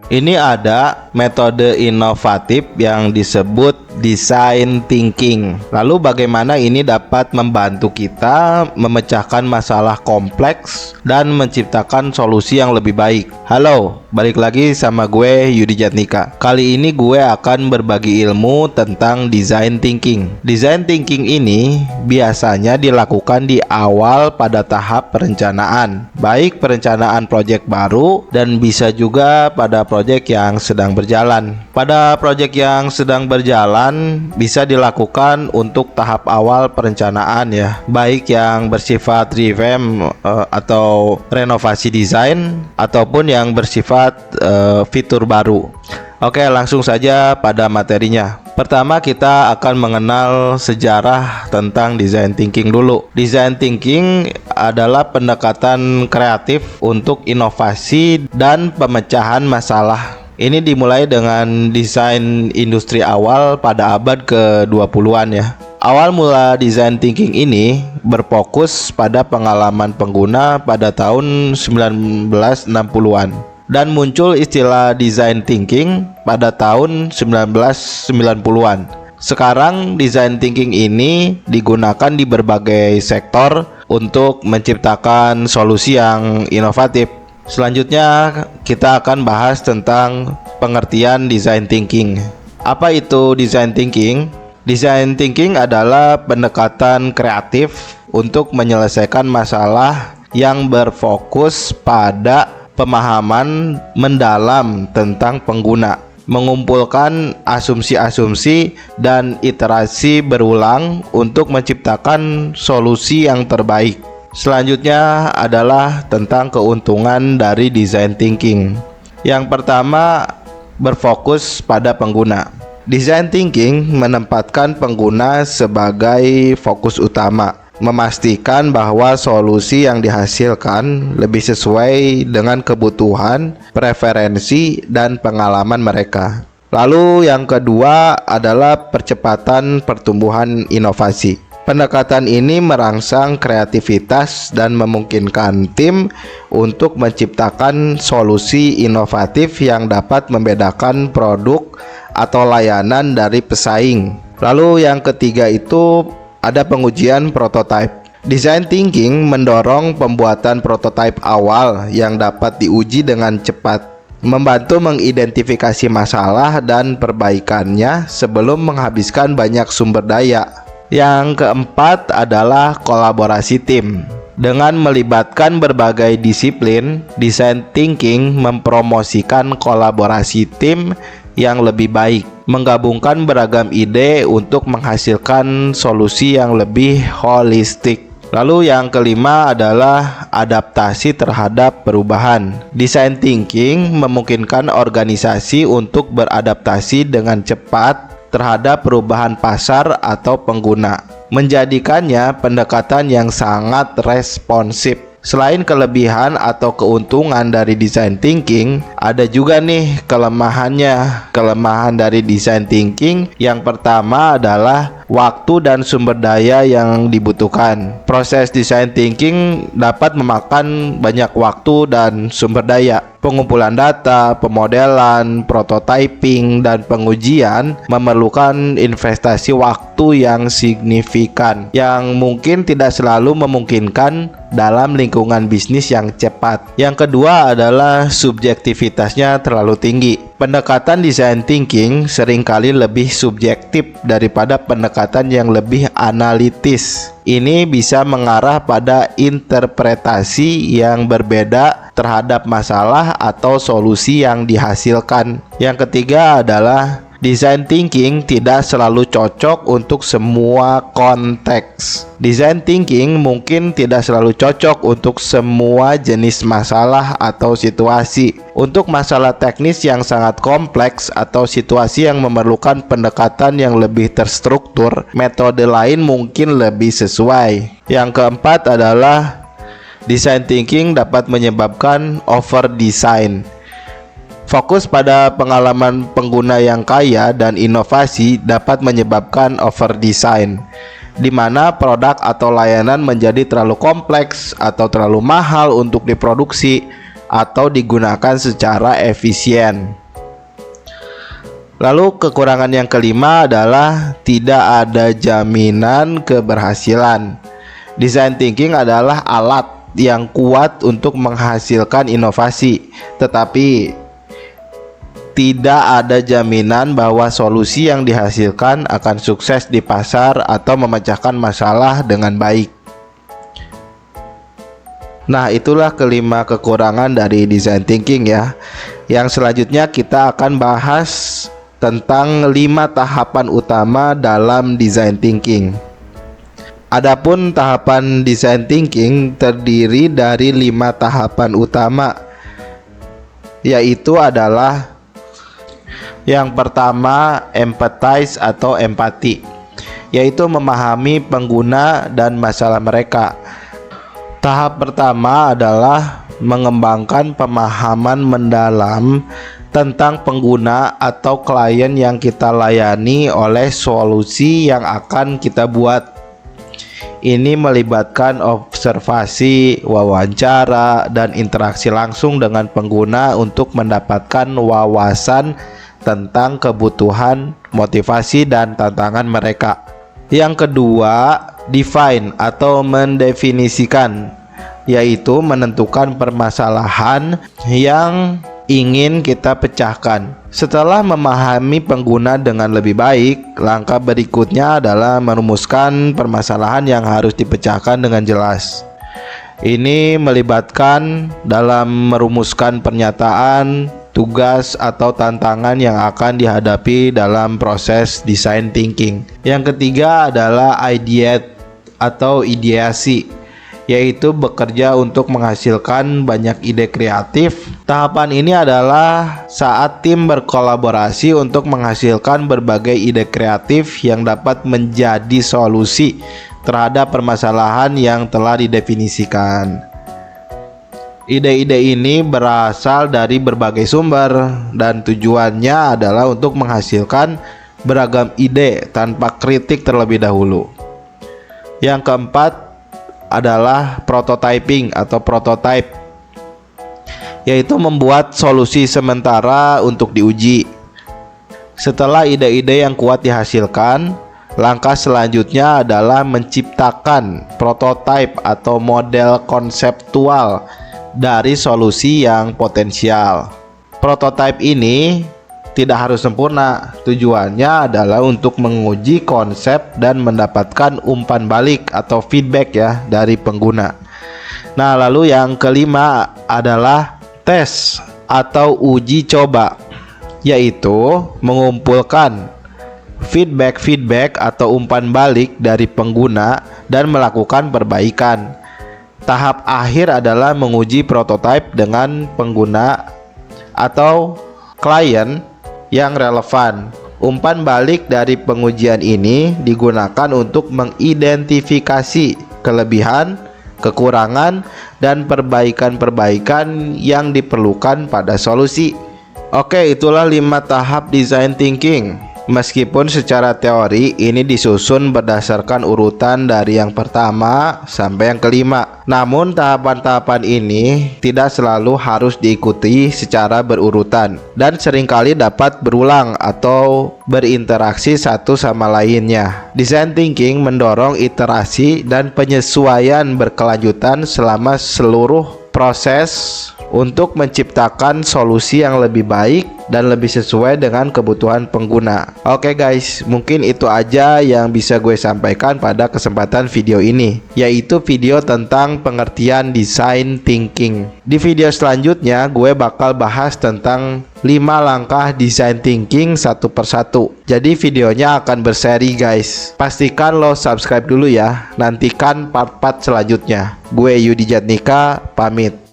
Ini ada metode inovatif yang disebut design thinking. Lalu bagaimana ini dapat membantu kita memecahkan masalah kompleks dan menciptakan solusi yang lebih baik. Halo, balik lagi sama gue Yudi Jatnika. Kali ini gue akan berbagi ilmu tentang design thinking. Design thinking ini biasanya dilakukan di awal pada tahap perencanaan, baik perencanaan proyek baru dan bisa juga pada proyek yang sedang berjalan. Pada proyek yang sedang berjalan bisa dilakukan untuk tahap awal perencanaan ya, baik yang bersifat revamp atau renovasi desain ataupun yang bersifat fitur baru. Oke, langsung saja pada materinya. Pertama kita akan mengenal sejarah tentang design thinking dulu. Design thinking adalah pendekatan kreatif untuk inovasi dan pemecahan masalah. Ini dimulai dengan desain industri awal pada abad ke-20-an ya. Awal mula design thinking ini berfokus pada pengalaman pengguna pada tahun 1960-an. Dan muncul istilah design thinking pada tahun 1990-an. Sekarang design thinking ini digunakan di berbagai sektor untuk menciptakan solusi yang inovatif. Selanjutnya kita akan bahas tentang pengertian design thinking. Apa itu design thinking? Design thinking adalah pendekatan kreatif untuk menyelesaikan masalah yang berfokus pada pemahaman mendalam tentang pengguna, mengumpulkan asumsi-asumsi dan iterasi berulang untuk menciptakan solusi yang terbaik. Selanjutnya adalah tentang keuntungan dari design thinking. Yang pertama, berfokus pada pengguna. Design thinking menempatkan pengguna sebagai fokus utama, memastikan bahwa solusi yang dihasilkan lebih sesuai dengan kebutuhan, preferensi, dan pengalaman mereka. Lalu yang kedua adalah percepatan pertumbuhan inovasi. Pendekatan ini merangsang kreativitas dan memungkinkan tim untuk menciptakan solusi inovatif yang dapat membedakan produk atau layanan dari pesaing. Lalu yang ketiga itu ada pengujian prototipe. Design thinking mendorong pembuatan prototipe awal yang dapat diuji dengan cepat, membantu mengidentifikasi masalah dan perbaikannya sebelum menghabiskan banyak sumber daya. Yang keempat adalah kolaborasi tim. Dengan melibatkan berbagai disiplin, design thinking mempromosikan kolaborasi tim yang lebih baik, menggabungkan beragam ide untuk menghasilkan solusi yang lebih holistik. Lalu yang kelima adalah adaptasi terhadap perubahan. Design thinking memungkinkan organisasi untuk beradaptasi dengan cepat terhadap perubahan pasar atau pengguna, menjadikannya pendekatan yang sangat responsif. Selain kelebihan atau keuntungan dari design thinking, ada juga nih kelemahannya. Kelemahan dari design thinking yang pertama adalah waktu dan sumber daya yang dibutuhkan. Proses design thinking dapat memakan banyak waktu dan sumber daya. Pengumpulan data, pemodelan, prototyping, dan pengujian memerlukan investasi waktu yang signifikan, yang mungkin tidak selalu memungkinkan dalam lingkungan bisnis yang cepat. Yang kedua adalah subjektivitasnya terlalu tinggi. Pendekatan design thinking seringkali lebih subjektif daripada pendekatan yang lebih analitis. Ini bisa mengarah pada interpretasi yang berbeda terhadap masalah atau solusi yang dihasilkan. Yang ketiga adalah design thinking tidak selalu cocok untuk semua konteks. Design thinking mungkin tidak selalu cocok untuk semua jenis masalah atau situasi. Untuk masalah teknis yang sangat kompleks atau situasi yang memerlukan pendekatan yang lebih terstruktur, metode lain mungkin lebih sesuai. Yang keempat adalah design thinking dapat menyebabkan over design. Fokus pada pengalaman pengguna yang kaya dan inovasi dapat menyebabkan over design, di mana produk atau layanan menjadi terlalu kompleks atau terlalu mahal untuk diproduksi, atau digunakan secara efisien. Lalu kekurangan yang kelima adalah tidak ada jaminan keberhasilan. Design thinking adalah alat yang kuat untuk menghasilkan inovasi, tetapi tidak ada jaminan bahwa solusi yang dihasilkan akan sukses di pasar atau memecahkan masalah dengan baik. Nah, itulah kelima kekurangan dari design thinking ya. Yang selanjutnya kita akan bahas tentang 5 tahapan utama dalam design thinking. Adapun tahapan design thinking terdiri dari 5 tahapan utama, yaitu adalah yang pertama, empathize atau empati, yaitu memahami pengguna dan masalah mereka. Tahap pertama adalah mengembangkan pemahaman mendalam tentang pengguna atau klien yang kita layani oleh solusi yang akan kita buat. Ini melibatkan observasi, wawancara, dan interaksi langsung dengan pengguna untuk mendapatkan wawasan tentang kebutuhan, motivasi, dan tantangan mereka. Yang kedua, define atau mendefinisikan, yaitu menentukan permasalahan yang ingin kita pecahkan. Setelah memahami pengguna dengan lebih baik, langkah berikutnya adalah merumuskan permasalahan yang harus dipecahkan dengan jelas. Ini melibatkan dalam merumuskan pernyataan, tugas, atau tantangan yang akan dihadapi dalam proses design thinking. Yang ketiga adalah ideate atau ideasi, yaitu bekerja untuk menghasilkan banyak ide kreatif. Tahapan ini adalah saat tim berkolaborasi untuk menghasilkan berbagai ide kreatif yang dapat menjadi solusi terhadap permasalahan yang telah didefinisikan. Ide-ide ini berasal dari berbagai sumber dan tujuannya adalah untuk menghasilkan beragam ide tanpa kritik terlebih dahulu. Yang keempat adalah prototyping atau prototype, yaitu membuat solusi sementara untuk diuji. Setelah ide-ide yang kuat dihasilkan, langkah selanjutnya adalah menciptakan prototype atau model konseptual dari solusi yang potensial. Prototype ini tidak harus sempurna. Tujuannya adalah untuk menguji konsep dan mendapatkan umpan balik atau feedback ya dari pengguna. Nah, lalu yang kelima adalah tes atau uji coba, yaitu mengumpulkan feedback atau umpan balik dari pengguna dan melakukan perbaikan. Tahap akhir adalah menguji prototipe dengan pengguna atau klien yang relevan. Umpan balik dari pengujian ini digunakan untuk mengidentifikasi kelebihan, kekurangan, dan perbaikan-perbaikan yang diperlukan pada solusi. Oke, itulah 5 tahap design thinking. Meskipun secara teori ini disusun berdasarkan urutan dari yang pertama sampai yang kelima, namun tahapan-tahapan ini tidak selalu harus diikuti secara berurutan dan seringkali dapat berulang atau berinteraksi satu sama lainnya. Design thinking mendorong iterasi dan penyesuaian berkelanjutan selama seluruh proses untuk menciptakan solusi yang lebih baik dan lebih sesuai dengan kebutuhan pengguna. Oke guys, mungkin itu aja yang bisa gue sampaikan pada kesempatan video ini, yaitu video tentang pengertian design thinking. Di video selanjutnya gue bakal bahas tentang 5 langkah design thinking satu persatu. Jadi videonya akan berseri guys. Pastikan lo subscribe dulu ya. Nantikan part-part selanjutnya. Gue Yudi Jatnika pamit.